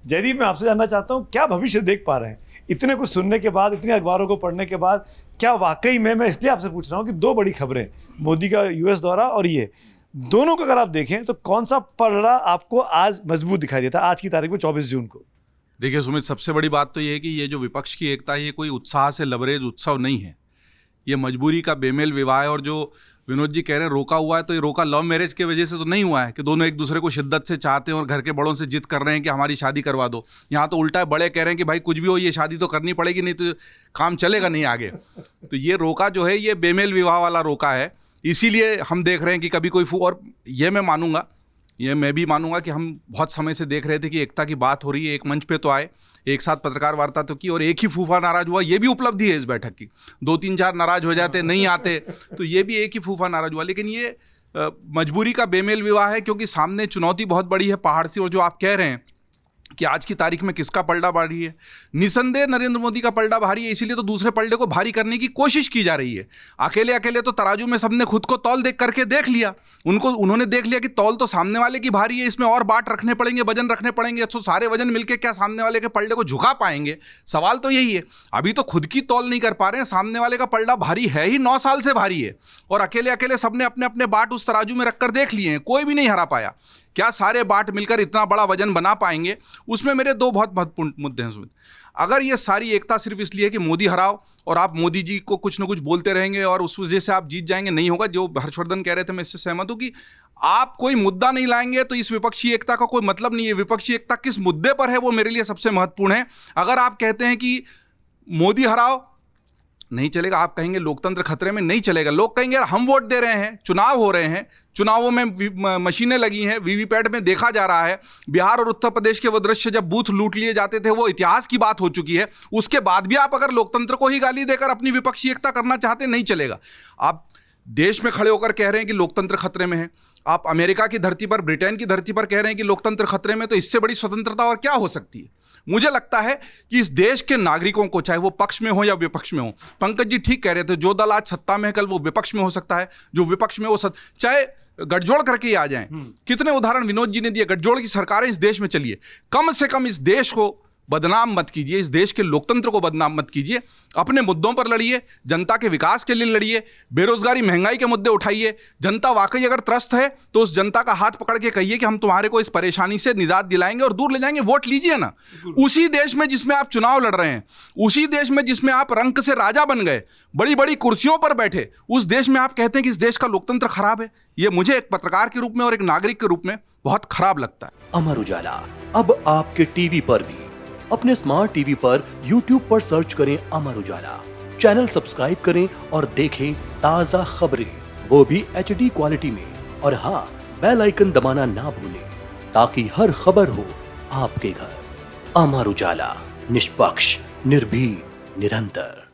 जयदीप, मैं आपसे जानना चाहता हूँ क्या भविष्य देख पा रहे हैं इतने कुछ सुनने के बाद, इतने अखबारों को पढ़ने के बाद? क्या वाकई में, मैं इसलिए आपसे पूछ रहा हूँ कि दो बड़ी खबरें, मोदी का यूएस दौरा और ये दोनों को अगर आप देखें तो कौन सा पलड़ा आपको आज मजबूत दिखाई देता है आज की तारीख में 24 जून को? देखिए सुमित, सबसे बड़ी बात तो ये है कि ये जो विपक्ष की एकता है ये कोई उत्साह से लबरेज उत्सव नहीं है, ये मजबूरी का बेमेल विवाह है। और जो विनोद जी कह रहे हैं रोका हुआ है, तो ये रोका लव मैरिज की वजह से तो नहीं हुआ है कि दोनों एक दूसरे को शिद्दत से चाहते हैं और घर के बड़ों से जिद कर रहे हैं कि हमारी शादी करवा दो। यहाँ तो उल्टा है, बड़े कह रहे हैं कि भाई कुछ भी हो ये शादी तो करनी पड़ेगी, नहीं तो काम चलेगा नहीं आगे। तो ये रोका जो है ये बेमेल विवाह वाला रोका है। इसीलिए हम देख रहे हैं कि कभी कोई और ये मैं भी मानूंगा कि हम बहुत समय से देख रहे थे कि एकता की बात हो रही है, एक मंच पे तो आए, एक साथ पत्रकार वार्ता तो की, और एक ही फूफा नाराज हुआ, ये भी उपलब्धि है इस बैठक की। 2-3-4 नाराज हो जाते, नहीं आते, तो ये भी एक ही फूफा नाराज हुआ। लेकिन ये मजबूरी का बेमेल विवाह है, क्योंकि सामने चुनौती बहुत बड़ी है पहाड़ से। और जो आप कह रहे हैं कि आज की तारीख में किसका पलड़ा भारी है, निसंदेह नरेंद्र मोदी का पलड़ा भारी है। इसीलिए तो दूसरे पलड़े को भारी करने की कोशिश की जा रही है। अकेले अकेले तो तराजू में सबने खुद को तौल करके देख लिया, उन्होंने देख लिया कि तौल तो सामने वाले की भारी है, इसमें और बाट रखने पड़ेंगे, वजन रखने पड़ेंगे, तो सारे वजन मिलकर क्या सामने वाले के पलड़े को झुका पाएंगे? सवाल तो यही है। अभी तो खुद की तौल नहीं कर पा रहे हैं, सामने वाले का पलड़ा भारी है ही, 9 साल से भारी है, और अकेले अकेले सबने अपने अपने बाट उस तराजू में रखकर देख लिए हैं, कोई भी नहीं हरा पाया। क्या सारे बाट मिलकर इतना बड़ा वजन बना पाएंगे? उसमें मेरे 2 बहुत महत्वपूर्ण मुद्दे हैं सुमित। अगर ये सारी एकता सिर्फ इसलिए है कि मोदी हराओ और आप मोदी जी को कुछ ना कुछ बोलते रहेंगे और उस वजह से आप जीत जाएंगे, नहीं होगा। जो हर्षवर्धन कह रहे थे, मैं इससे सहमत हूं कि आप कोई मुद्दा नहीं लाएंगे तो इस विपक्षी एकता का कोई मतलब नहीं है। विपक्षी एकता किस मुद्दे पर है वो मेरे लिए सबसे महत्वपूर्ण है। अगर आप कहते हैं कि मोदी हराओ, नहीं चलेगा। आप कहेंगे लोकतंत्र खतरे में, नहीं चलेगा। लोग कहेंगे यार हम वोट दे रहे हैं, चुनाव हो रहे हैं, चुनावों में मशीनें लगी हैं, वीवीपैट में देखा जा रहा है। बिहार और उत्तर प्रदेश के वो दृश्य जब बूथ लूट लिए जाते थे, वो इतिहास की बात हो चुकी है। उसके बाद भी आप अगर लोकतंत्र को ही गाली देकर अपनी विपक्षी एकता करना चाहते, नहीं चलेगा। आप देश में खड़े होकर कह रहे हैं कि लोकतंत्र खतरे में है, आप अमेरिका की धरती पर, ब्रिटेन की धरती पर कह रहे हैं कि लोकतंत्र खतरे में, तो इससे बड़ी स्वतंत्रता और क्या हो सकती है? मुझे लगता है कि इस देश के नागरिकों को, चाहे वो पक्ष में हो या विपक्ष में हो, पंकज जी ठीक कह रहे थे, जो दल आज सत्ता में है कल वो विपक्ष में हो सकता है, जो विपक्ष में वो चाहे गठजोड़ करके ही आ जाएं। कितने उदाहरण विनोद जी ने दिए, गठजोड़ की सरकारें इस देश में चली है। कम से कम इस देश को बदनाम मत कीजिए, इस देश के लोकतंत्र को बदनाम मत कीजिए। अपने मुद्दों पर लड़िए, जनता के विकास के लिए लड़िए, बेरोजगारी महंगाई के मुद्दे उठाइए। जनता वाकई अगर त्रस्त है तो उस जनता का हाथ पकड़ के कहिए कि हम तुम्हारे को इस परेशानी से निजात दिलाएंगे और दूर ले जाएंगे। वोट लीजिए ना। उसी देश में जिसमें आप चुनाव लड़ रहे हैं, उसी देश में जिसमें आप रंक से राजा बन गए, बड़ी बड़ी कुर्सियों पर बैठे, उस देश में आप कहते हैं कि इस देश का लोकतंत्र खराब है। ये मुझे एक पत्रकार के रूप में और एक नागरिक के रूप में बहुत खराब लगता है। अमर उजाला अब आपके टीवी पर भी। अपने स्मार्ट टीवी पर YouTube पर सर्च करें अमर उजाला, चैनल सब्सक्राइब करें और देखें ताजा खबरें, वो भी HD क्वालिटी में। और हाँ, बेल आइकन दबाना ना भूलें ताकि हर खबर हो आपके घर। अमर उजाला, निष्पक्ष, निर्भीक, निरंतर।